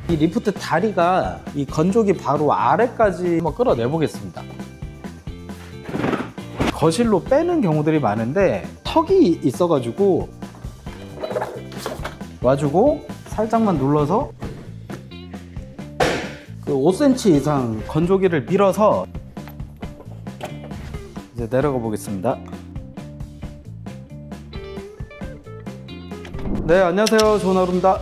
이 리프트 다리가 이 건조기 바로 아래까지 한번 끌어내 보겠습니다. 거실로 빼는 경우들이 많은데 턱이 있어가지고 놔주고 살짝만 눌러서 그 5cm 이상 건조기를 밀어서 이제 내려가 보겠습니다. 네, 안녕하세요. 좋은 하루입니다.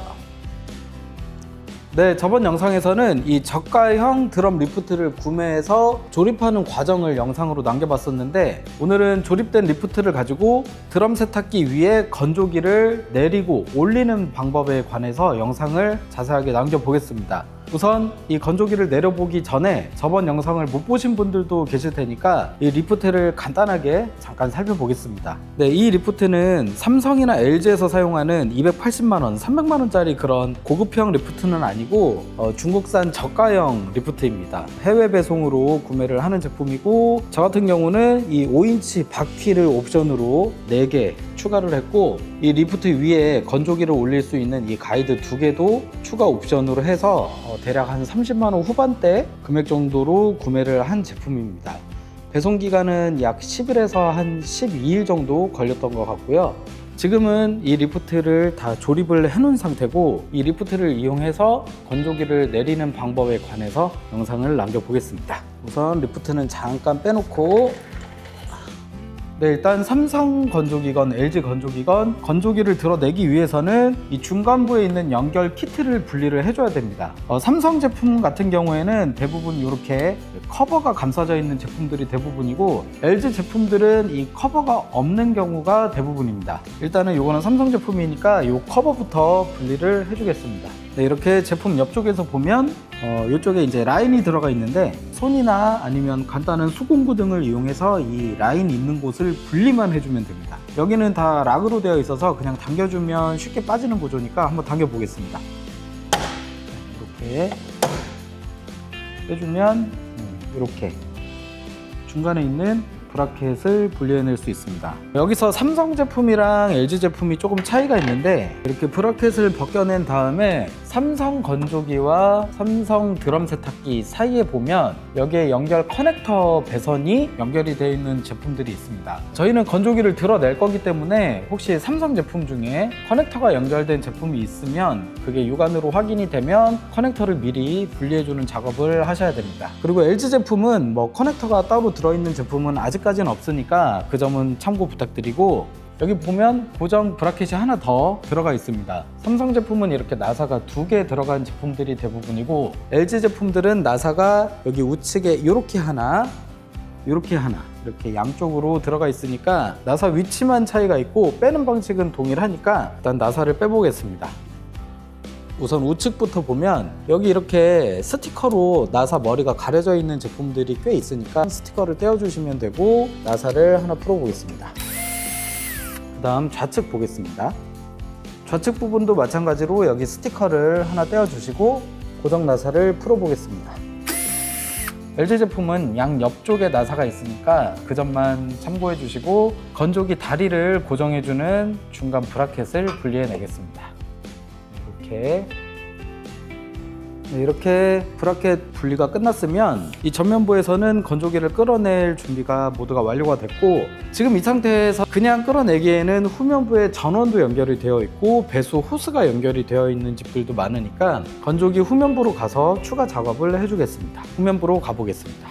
네, 저번 영상에서는 이 저가형 드럼 리프트를 구매해서 조립하는 과정을 영상으로 남겨봤었는데, 오늘은 조립된 리프트를 가지고 드럼 세탁기 위에 건조기를 내리고 올리는 방법에 관해서 영상을 자세하게 남겨보겠습니다. 우선 이 건조기를 내려보기 전에 저번 영상을 못 보신 분들도 계실 테니까 이 리프트를 간단하게 잠깐 살펴보겠습니다. 네, 이 리프트는 삼성이나 LG에서 사용하는 280만원, 300만원짜리 그런 고급형 리프트는 아니고 중국산 저가형 리프트입니다. 해외 배송으로 구매를 하는 제품이고, 저 같은 경우는 이 5인치 바퀴를 옵션으로 4개 추가를 했고, 이 리프트 위에 건조기를 올릴 수 있는 이 가이드 2개도 추가 옵션으로 해서 대략 한 30만원 후반대 금액 정도로 구매를 한 제품입니다. 배송 기간은 약 10일에서 한 12일 정도 걸렸던 것 같고요. 지금은 이 리프트를 다 조립을 해 놓은 상태고, 이 리프트를 이용해서 건조기를 내리는 방법에 관해서 영상을 남겨보겠습니다. 우선 리프트는 잠깐 빼놓고, 네, 일단 삼성 건조기건 LG 건조기건 건조기를 드러내기 위해서는 이 중간부에 있는 연결 키트를 분리를 해줘야 됩니다. 삼성 제품 같은 경우에는 대부분 이렇게 커버가 감싸져 있는 제품들이 대부분이고, LG 제품들은 이 커버가 없는 경우가 대부분입니다. 일단은 이거는 삼성 제품이니까 이 커버부터 분리를 해주겠습니다. 네, 이렇게 제품 옆쪽에서 보면 이쪽에 이제 라인이 들어가 있는데, 손이나 아니면 간단한 수공구 등을 이용해서 이 라인 있는 곳을 분리만 해주면 됩니다. 여기는 다 락으로 되어 있어서 그냥 당겨주면 쉽게 빠지는 구조니까 한번 당겨 보겠습니다. 이렇게 빼주면 이렇게 중간에 있는 브라켓을 분리해낼 수 있습니다. 여기서 삼성 제품이랑 LG 제품이 조금 차이가 있는데, 이렇게 브라켓을 벗겨낸 다음에 삼성 건조기와 삼성 드럼 세탁기 사이에 보면 여기에 연결 커넥터 배선이 연결이 되어 있는 제품들이 있습니다. 저희는 건조기를 드러낼 거기 때문에 혹시 삼성 제품 중에 커넥터가 연결된 제품이 있으면 그게 육안으로 확인이 되면 커넥터를 미리 분리해주는 작업을 하셔야 됩니다. 그리고 LG 제품은 뭐 커넥터가 따로 들어있는 제품은 아직까지는 없으니까 그 점은 참고 부탁드리고, 여기 보면 고정 브라켓이 하나 더 들어가 있습니다. 삼성 제품은 이렇게 나사가 2개 들어간 제품들이 대부분이고, LG 제품들은 나사가 여기 우측에 이렇게 하나, 이렇게 하나, 이렇게 양쪽으로 들어가 있으니까 나사 위치만 차이가 있고 빼는 방식은 동일하니까 일단 나사를 빼보겠습니다. 우선 우측부터 보면 여기 이렇게 스티커로 나사 머리가 가려져 있는 제품들이 꽤 있으니까 스티커를 떼어주시면 되고, 나사를 하나 풀어보겠습니다. 그 다음 좌측 보겠습니다. 좌측 부분도 마찬가지로 여기 스티커를 하나 떼어주시고 고정 나사를 풀어보겠습니다. LG 제품은 양 옆쪽에 나사가 있으니까 그 점만 참고해 주시고, 건조기 다리를 고정해주는 중간 브라켓을 분리해 내겠습니다. 이렇게 브라켓 분리가 끝났으면 이 전면부에서는 건조기를 끌어낼 준비가 모두가 완료가 됐고, 지금 이 상태에서 그냥 끌어내기에는 후면부에 전원도 연결이 되어 있고 배수 호스가 연결이 되어 있는 집들도 많으니까 건조기 후면부로 가서 추가 작업을 해주겠습니다. 후면부로 가보겠습니다.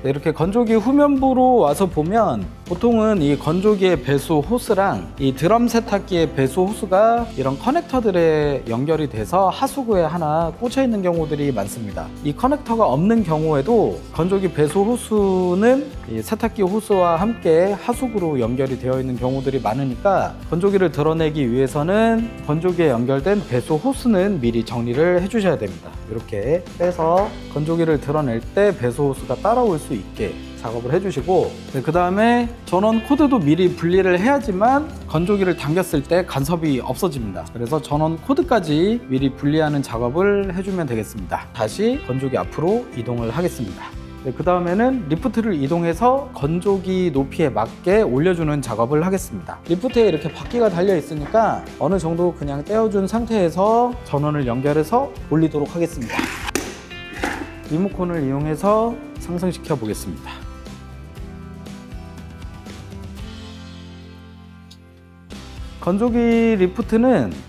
네, 이렇게 건조기 후면부로 와서 보면 보통은 이 건조기의 배수 호스랑 이 드럼 세탁기의 배수 호스가 이런 커넥터들에 연결이 돼서 하수구에 하나 꽂혀 있는 경우들이 많습니다. 이 커넥터가 없는 경우에도 건조기 배수 호스는 이 세탁기 호스와 함께 하수구로 연결이 되어 있는 경우들이 많으니까 건조기를 드러내기 위해서는 건조기에 연결된 배수 호스는 미리 정리를 해주셔야 됩니다. 이렇게 빼서 건조기를 드러낼 때 배수 호스가 따라올 수 있게 작업을 해주시고, 그 다음에 전원 코드도 미리 분리를 해야지만 건조기를 당겼을 때 간섭이 없어집니다. 그래서 전원 코드까지 미리 분리하는 작업을 해주면 되겠습니다. 다시 건조기 앞으로 이동을 하겠습니다. 네, 그 다음에는 리프트를 이동해서 건조기 높이에 맞게 올려주는 작업을 하겠습니다. 리프트에 이렇게 바퀴가 달려 있으니까 어느 정도 그냥 떼어준 상태에서 전원을 연결해서 올리도록 하겠습니다. 리모컨을 이용해서 상승시켜 보겠습니다. 건조기 리프트는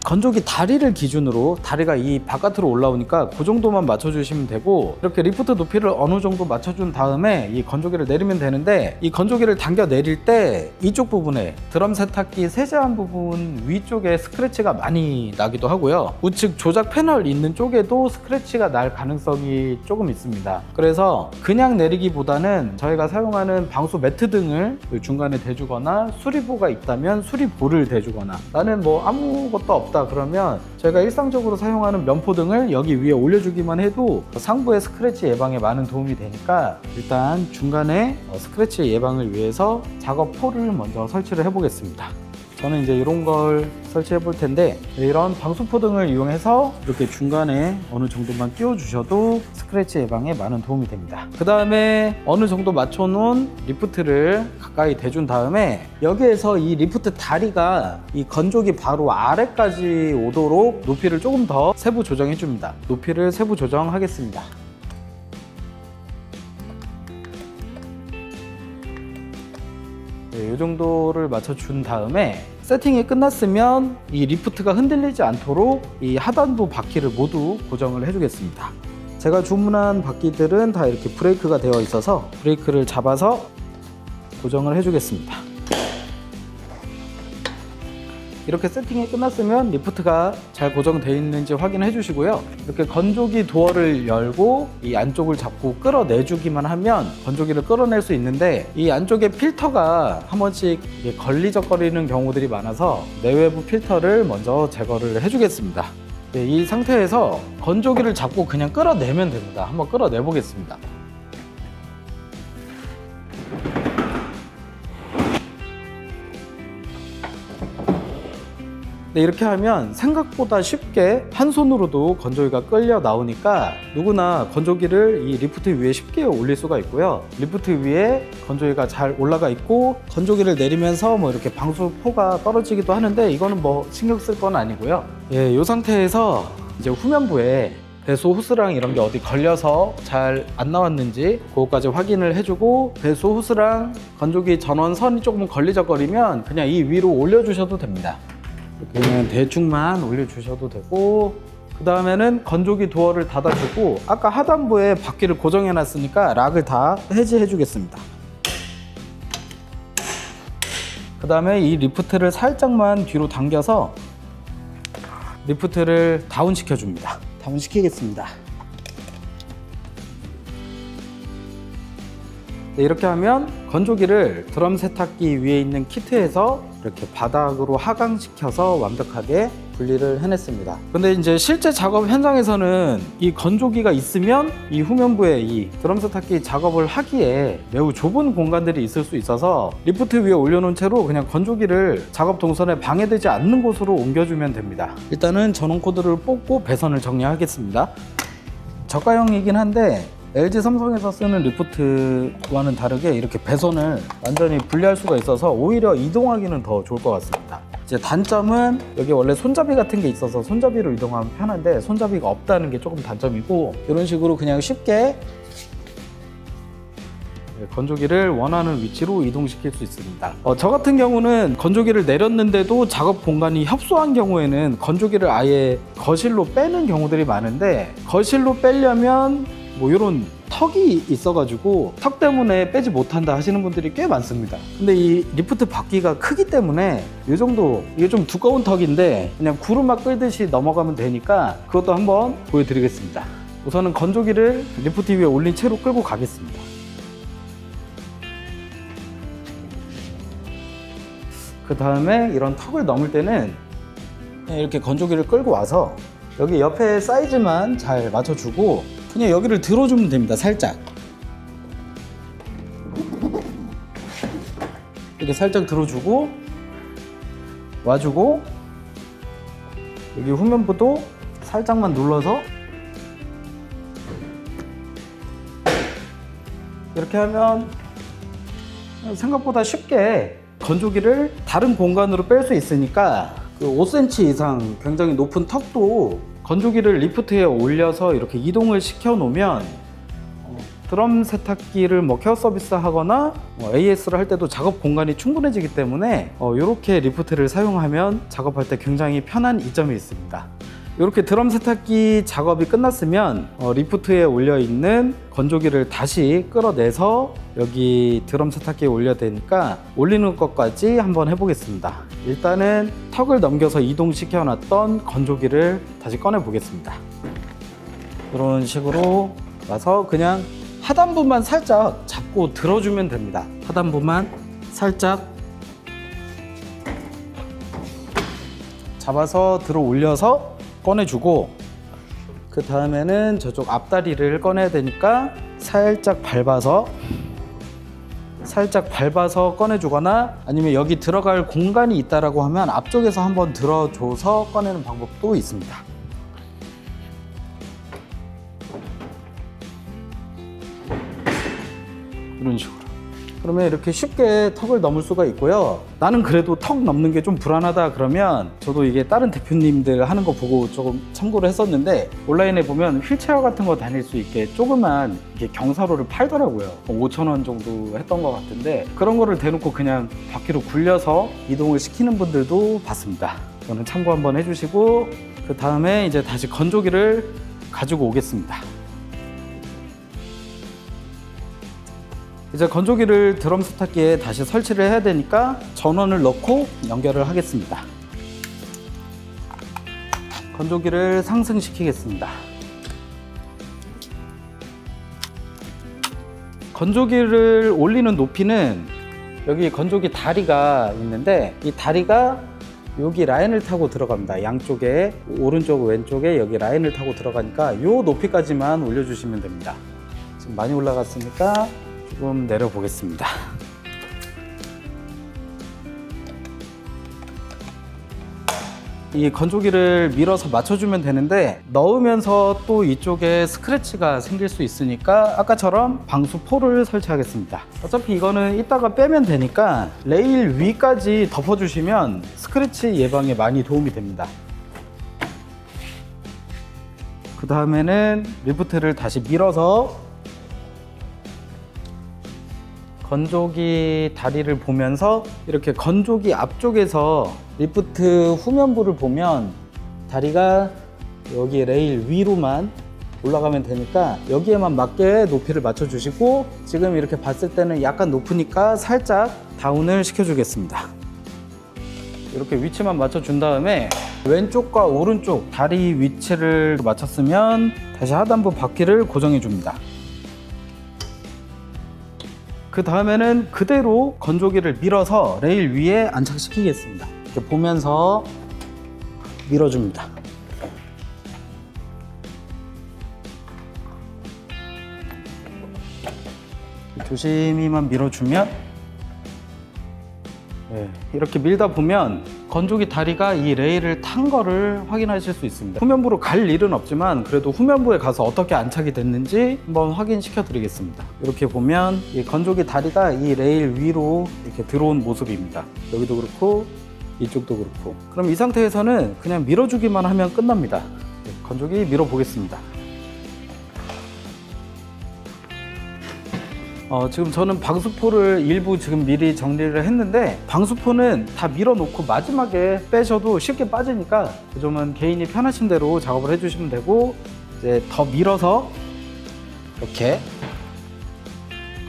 건조기 다리를 기준으로 다리가 이 바깥으로 올라오니까 그 정도만 맞춰주시면 되고, 이렇게 리프트 높이를 어느 정도 맞춰준 다음에 이 건조기를 내리면 되는데, 이 건조기를 당겨 내릴 때 이쪽 부분에 드럼 세탁기 세제한 부분 위쪽에 스크래치가 많이 나기도 하고요, 우측 조작 패널 있는 쪽에도 스크래치가 날 가능성이 조금 있습니다. 그래서 그냥 내리기보다는 저희가 사용하는 방수 매트 등을 중간에 대주거나 수리보가 있다면 수리보를 대주거나, 나는 뭐 아무것도 없다 그러면 저희가 일상적으로 사용하는 면포 등을 여기 위에 올려주기만 해도 상부의 스크래치 예방에 많은 도움이 되니까, 일단 중간에 스크래치 예방을 위해서 작업포를 먼저 설치를 해 보겠습니다. 저는 이제 이런 걸 설치해 볼 텐데, 이런 방수포 등을 이용해서 이렇게 중간에 어느 정도만 끼워 주셔도 스크래치 예방에 많은 도움이 됩니다. 그 다음에 어느 정도 맞춰 놓은 리프트를 가까이 대준 다음에 여기에서 이 리프트 다리가 이 건조기 바로 아래까지 오도록 높이를 조금 더 세부 조정해 줍니다. 높이를 세부 조정하겠습니다. 이 정도를 맞춰준 다음에 세팅이 끝났으면 이 리프트가 흔들리지 않도록 이 하단부 바퀴를 모두 고정을 해주겠습니다. 제가 주문한 바퀴들은 다 이렇게 브레이크가 되어 있어서 브레이크를 잡아서 고정을 해주겠습니다. 이렇게 세팅이 끝났으면 리프트가 잘 고정되어 있는지 확인해 주시고요, 이렇게 건조기 도어를 열고 이 안쪽을 잡고 끌어내주기만 하면 건조기를 끌어낼 수 있는데, 이 안쪽에 필터가 한 번씩 걸리적거리는 경우들이 많아서 내외부 필터를 먼저 제거를 해주겠습니다. 네, 이 상태에서 건조기를 잡고 그냥 끌어내면 됩니다. 한번 끌어내 보겠습니다. 네, 이렇게 하면 생각보다 쉽게 한 손으로도 건조기가 끌려 나오니까 누구나 건조기를 이 리프트 위에 쉽게 올릴 수가 있고요, 리프트 위에 건조기가 잘 올라가 있고 건조기를 내리면서 뭐 이렇게 방수포가 떨어지기도 하는데, 이거는 뭐 신경 쓸 건 아니고요. 예, 이 상태에서 이제 후면부에 배수 호스랑 이런 게 어디 걸려서 잘 안 나왔는지 그것까지 확인을 해주고, 배수 호스랑 건조기 전원 선이 조금 걸리적거리면 그냥 이 위로 올려주셔도 됩니다. 이렇게 그냥 대충만 올려주셔도 되고, 그 다음에는 건조기 도어를 닫아주고, 아까 하단부에 바퀴를 고정해 놨으니까 락을 다 해지해 주겠습니다. 그 다음에 이 리프트를 살짝만 뒤로 당겨서 리프트를 다운 시켜줍니다. 다운 시키겠습니다. 네, 이렇게 하면 건조기를 드럼 세탁기 위에 있는 키트에서 이렇게 바닥으로 하강시켜서 완벽하게 분리를 해냈습니다. 근데 이제 실제 작업 현장에서는 이 건조기가 있으면 이 후면부에 이 드럼 세탁기 작업을 하기에 매우 좁은 공간들이 있을 수 있어서 리프트 위에 올려놓은 채로 그냥 건조기를 작업 동선에 방해되지 않는 곳으로 옮겨주면 됩니다. 일단은 전원 코드를 뽑고 배선을 정리하겠습니다. 저가형이긴 한데 LG 삼성에서 쓰는 리프트와는 다르게 이렇게 배선을 완전히 분리할 수가 있어서 오히려 이동하기는 더 좋을 것 같습니다. 이제 단점은 여기 원래 손잡이 같은 게 있어서 손잡이로 이동하면 편한데 손잡이가 없다는 게 조금 단점이고, 이런 식으로 그냥 쉽게 건조기를 원하는 위치로 이동시킬 수 있습니다. 저 같은 경우는 건조기를 내렸는데도 작업 공간이 협소한 경우에는 건조기를 아예 거실로 빼는 경우들이 많은데, 거실로 빼려면 뭐 이런 턱이 있어가지고 턱 때문에 빼지 못한다 하시는 분들이 꽤 많습니다. 근데 이 리프트 바퀴가 크기 때문에 이 정도, 이게 좀 두꺼운 턱인데 그냥 구르막 끌듯이 넘어가면 되니까 그것도 한번 보여드리겠습니다. 우선은 건조기를 리프트 위에 올린 채로 끌고 가겠습니다. 그 다음에 이런 턱을 넘을 때는 이렇게 건조기를 끌고 와서 여기 옆에 사이즈만 잘 맞춰주고 그냥 여기를 들어주면 됩니다. 살짝 이렇게 살짝 들어주고 와주고, 여기 후면부도 살짝만 눌러서 이렇게 하면 생각보다 쉽게 건조기를 다른 공간으로 뺄 수 있으니까 그 5cm 이상 굉장히 높은 턱도 건조기를 리프트에 올려서 이렇게 이동을 시켜 놓으면 드럼 세탁기를 뭐 케어 서비스 하거나 AS를 할 때도 작업 공간이 충분해지기 때문에 이렇게 리프트를 사용하면 작업할 때 굉장히 편한 이점이 있습니다. 이렇게 드럼 세탁기 작업이 끝났으면 리프트에 올려 있는 건조기를 다시 끌어내서 여기 드럼 세탁기에 올려야 되니까 올리는 것까지 한번 해보겠습니다. 일단은 턱을 넘겨서 이동시켜 놨던 건조기를 다시 꺼내 보겠습니다. 이런 식으로 와서 그냥 하단부만 살짝 잡고 들어주면 됩니다. 하단부만 살짝 잡아서 들어 올려서 꺼내주고, 그 다음에는 저쪽 앞다리를 꺼내야 되니까 살짝 밟아서 꺼내주거나, 아니면 여기 들어갈 공간이 있다라고 하면 앞쪽에서 한번 들어줘서 꺼내는 방법도 있습니다. 이런 식으로. 그러면 이렇게 쉽게 턱을 넘을 수가 있고요. 나는 그래도 턱 넘는 게 좀 불안하다 그러면, 저도 이게 다른 대표님들 하는 거 보고 조금 참고를 했었는데, 온라인에 보면 휠체어 같은 거 다닐 수 있게 조그만 이게 경사로를 팔더라고요. 5,000원 정도 했던 것 같은데, 그런 거를 대놓고 그냥 바퀴로 굴려서 이동을 시키는 분들도 봤습니다. 저는 참고 한번 해주시고, 그 다음에 이제 다시 건조기를 가지고 오겠습니다. 이제 건조기를 드럼 세탁기에 다시 설치를 해야 되니까 전원을 넣고 연결을 하겠습니다. 건조기를 상승시키겠습니다. 건조기를 올리는 높이는 여기 건조기 다리가 있는데, 이 다리가 여기 라인을 타고 들어갑니다. 양쪽에, 오른쪽 왼쪽에 여기 라인을 타고 들어가니까 이 높이까지만 올려주시면 됩니다. 지금 많이 올라갔으니까 조금 내려보겠습니다. 이 건조기를 밀어서 맞춰주면 되는데, 넣으면서 또 이쪽에 스크래치가 생길 수 있으니까 아까처럼 방수포를 설치하겠습니다. 어차피 이거는 이따가 빼면 되니까 레일 위까지 덮어주시면 스크래치 예방에 많이 도움이 됩니다. 그 다음에는 리프트를 다시 밀어서 건조기 다리를 보면서, 이렇게 건조기 앞쪽에서 리프트 후면부를 보면 다리가 여기 레일 위로만 올라가면 되니까 여기에만 맞게 높이를 맞춰 주시고, 지금 이렇게 봤을 때는 약간 높으니까 살짝 다운을 시켜 주겠습니다. 이렇게 위치만 맞춰 준 다음에 왼쪽과 오른쪽 다리 위치를 맞췄으면 다시 하단부 바퀴를 고정해 줍니다. 그 다음에는 그대로 건조기를 밀어서 레일 위에 안착시키겠습니다. 이렇게 보면서 밀어줍니다. 조심히만 밀어주면, 이렇게 밀다 보면 건조기 다리가 이 레일을 탄 거를 확인하실 수 있습니다. 후면부로 갈 일은 없지만 그래도 후면부에 가서 어떻게 안착이 됐는지 한번 확인시켜 드리겠습니다. 이렇게 보면 이 건조기 다리가 이 레일 위로 이렇게 들어온 모습입니다. 여기도 그렇고 이쪽도 그렇고. 그럼 이 상태에서는 그냥 밀어주기만 하면 끝납니다. 건조기 밀어 보겠습니다. 지금 저는 방수포를 일부 지금 미리 정리를 했는데, 방수포는 다 밀어놓고 마지막에 빼셔도 쉽게 빠지니까 그 점은 개인이 편하신 대로 작업을 해주시면 되고, 이제 더 밀어서 이렇게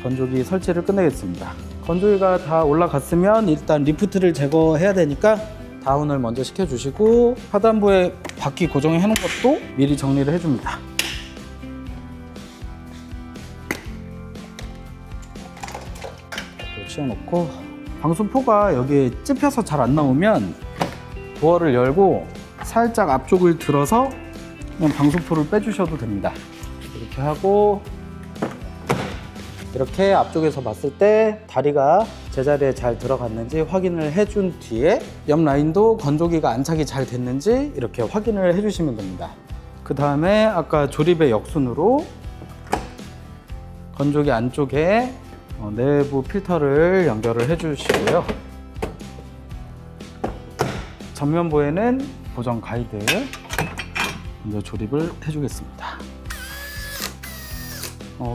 건조기 설치를 끝내겠습니다. 건조기가 다 올라갔으면 일단 리프트를 제거해야 되니까 다운을 먼저 시켜주시고, 하단부에 바퀴 고정해 놓은 것도 미리 정리를 해줍니다. 씌워놓고, 방수포가 여기에 찝혀서 잘 안 나오면 도어를 열고 살짝 앞쪽을 들어서 그냥 방수포를 빼주셔도 됩니다. 이렇게 하고, 이렇게 앞쪽에서 봤을 때 다리가 제자리에 잘 들어갔는지 확인을 해준 뒤에 옆 라인도 건조기가 안착이 잘 됐는지 이렇게 확인을 해주시면 됩니다. 그 다음에 아까 조립의 역순으로 건조기 안쪽에 내부 필터를 연결을 해 주시고요. 전면부에는 고정 가이드 먼저 조립을 해 주겠습니다.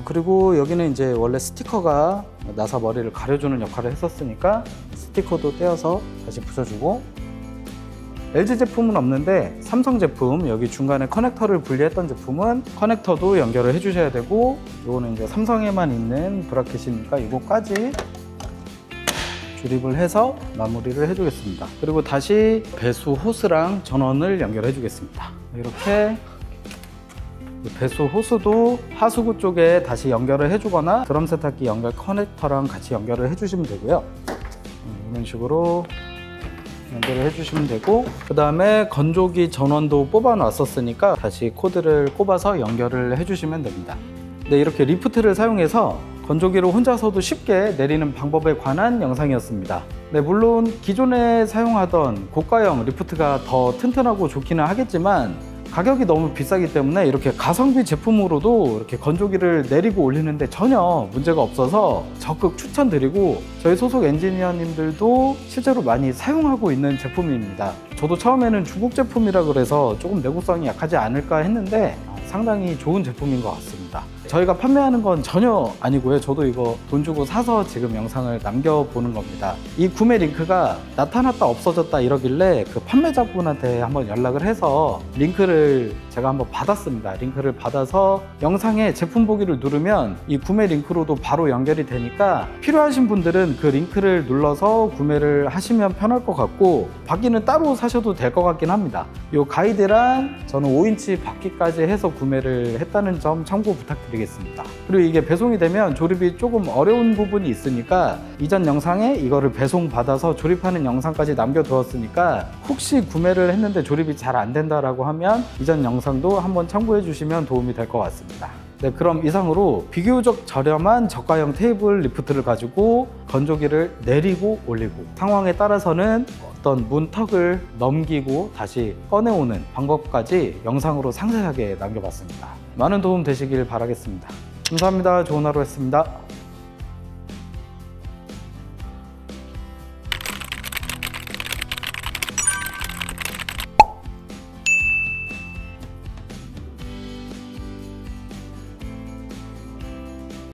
그리고 여기는 이제 원래 스티커가 나사 머리를 가려주는 역할을 했었으니까 스티커도 떼어서 다시 붙여주고, LG 제품은 없는데 삼성 제품 여기 중간에 커넥터를 분리했던 제품은 커넥터도 연결을 해 주셔야 되고, 이거는 이제 삼성에만 있는 브라켓이니까 이거까지 조립을 해서 마무리를 해 주겠습니다. 그리고 다시 배수 호스랑 전원을 연결해 주겠습니다. 이렇게 배수 호스도 하수구 쪽에 다시 연결을 해주거나 드럼 세탁기 연결 커넥터랑 같이 연결을 해주시면 되고요. 이런 식으로 연결을 해주시면 되고, 그 다음에 건조기 전원도 뽑아 놨었으니까 다시 코드를 꼽아서 연결을 해주시면 됩니다. 네, 이렇게 리프트를 사용해서 건조기를 혼자서도 쉽게 내리는 방법에 관한 영상이었습니다. 네, 물론 기존에 사용하던 고가형 리프트가 더 튼튼하고 좋기는 하겠지만 가격이 너무 비싸기 때문에 이렇게 가성비 제품으로도 이렇게 건조기를 내리고 올리는데 전혀 문제가 없어서 적극 추천드리고, 저희 소속 엔지니어님들도 실제로 많이 사용하고 있는 제품입니다. 저도 처음에는 중국 제품이라 그래서 조금 내구성이 약하지 않을까 했는데 상당히 좋은 제품인 것 같습니다. 저희가 판매하는 건 전혀 아니고요. 저도 이거 돈 주고 사서 지금 영상을 남겨보는 겁니다. 이 구매 링크가 나타났다 없어졌다 이러길래 그 판매자분한테 한번 연락을 해서 링크를 제가 한번 받았습니다. 링크를 받아서 영상에 제품 보기를 누르면 이 구매 링크로도 바로 연결이 되니까 필요하신 분들은 그 링크를 눌러서 구매를 하시면 편할 것 같고, 바퀴는 따로 사셔도 될 것 같긴 합니다. 이 가이드랑 저는 5인치 바퀴까지 해서 구매를 했다는 점 참고 부탁드리겠습니다. 그리고 이게 배송이 되면 조립이 조금 어려운 부분이 있으니까 이전 영상에 이거를 배송 받아서 조립하는 영상까지 남겨두었으니까 혹시 구매를 했는데 조립이 잘 안 된다라고 하면 이전 영상도 한번 참고해 주시면 도움이 될 것 같습니다. 네, 그럼 이상으로 비교적 저렴한 저가형 테이블 리프트를 가지고 건조기를 내리고 올리고, 상황에 따라서는 어떤 문턱을 넘기고 다시 꺼내오는 방법까지 영상으로 상세하게 남겨봤습니다. 많은 도움 되시길 바라겠습니다. 감사합니다. 좋은 하루 했습니다.